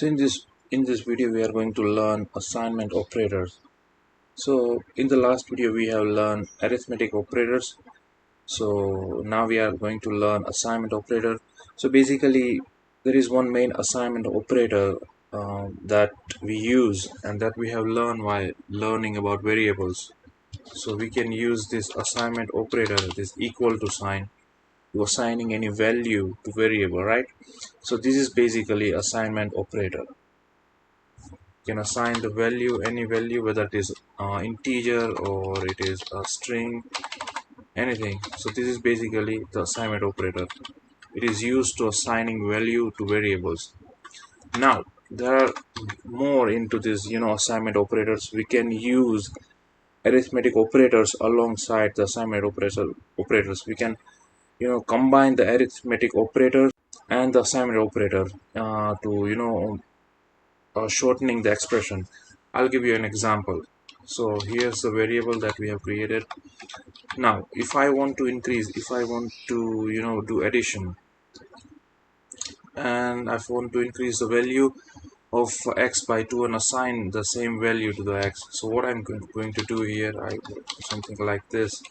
So in this video we are going to learn assignment operators. So in the last video we have learned arithmetic operators. So now we are going to learn assignment operator. So basically there is one main assignment operator that we use and that we have learned while learning about variables. So we can use this assignment operator, this equal to sign, to assigning any value to variable, right? So this is basically assignment operator. Can assign the value, any value, whether it is integer or it is a string, anything. So this is basically the assignment operator. It is used to assigning value to variables. Now there are more into this assignment operators. We can use arithmetic operators alongside the assignment operators. We can combine the arithmetic operator and the assignment operator to shortening the expression. I'll give you an example. So here's the variable that we have created. Now if I want to increase, if I want to do addition, and I want to increase the value of x by 2 and assign the same value to the x. So what I'm going to do here, I something like this.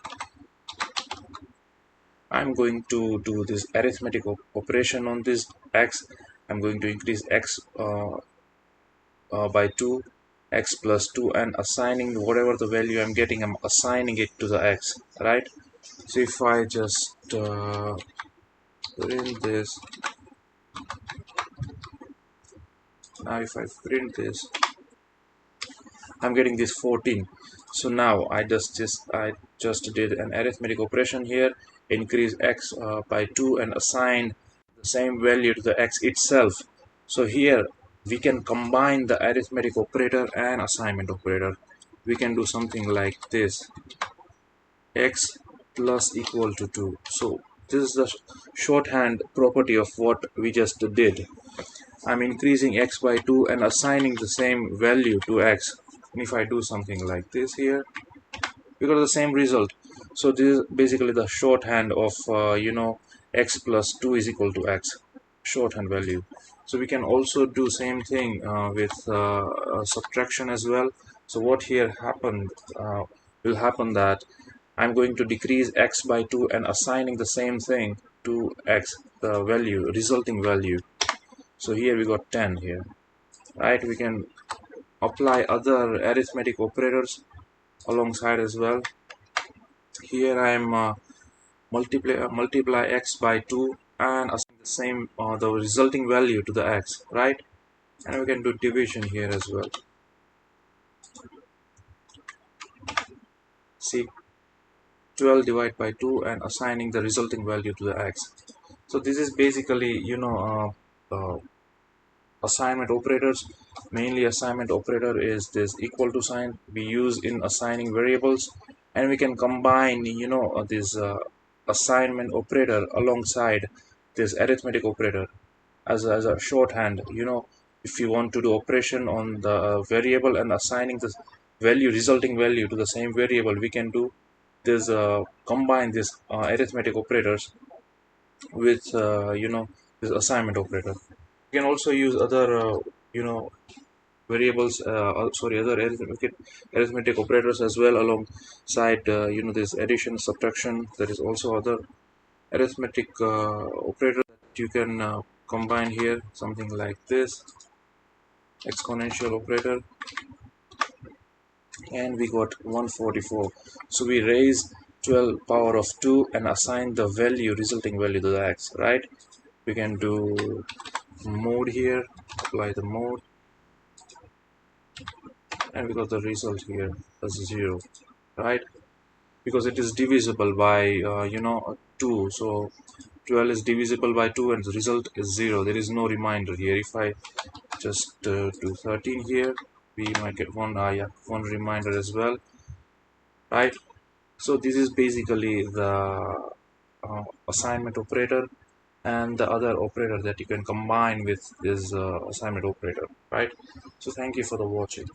I'm going to do this arithmetic operation on this x. I'm going to increase x by 2, x plus 2, and assigning whatever the value I'm getting, I'm assigning it to the x, right? So if I just print this, now if I print this, I'm getting this 14. So now I just did an arithmetic operation here, increase x by 2 and assign the same value to the x itself. So here we can combine the arithmetic operator and assignment operator. We can do something like this: x plus equal to 2. So this is the shorthand property of what we just did. I'm increasing x by 2 and assigning the same value to x. And if I do something like this here, we got the same result. So this is basically the shorthand of x plus 2 is equal to x, shorthand value. So we can also do same thing with subtraction as well. So what here happened will happen that I'm going to decrease x by 2 and assigning the same thing to x, the value, resulting value. So here we got 10 here, right? We can apply other arithmetic operators alongside as well. Here I am multiply x by 2 and assign the same the resulting value to the x, right? And we can do division here as well. See, 12 divided by 2 and assigning the resulting value to the x. So this is basically assignment operators. Mainly assignment operator is this equal to sign we use in assigning variables, and we can combine this assignment operator alongside this arithmetic operator as a shorthand. If you want to do operation on the variable and assigning the value, resulting value to the same variable, we can do this combine this arithmetic operators with this assignment operator. You can also use other variables, other arithmetic operators as well alongside this addition, subtraction. There is also other arithmetic operator that you can combine here, something like this exponential operator. And we got 144. So we raise 12 power of 2 and assign the value, resulting value, to the x, right? We can do mode here, apply the mode, and we got the result here as 0, right? Because it is divisible by 2. So 12 is divisible by 2 and the result is 0. There is no reminder here. If I just do 13 here, we might get one reminder as well, right? So this is basically the assignment operator and the other operator that you can combine with this assignment operator, right? So thank you for the watching.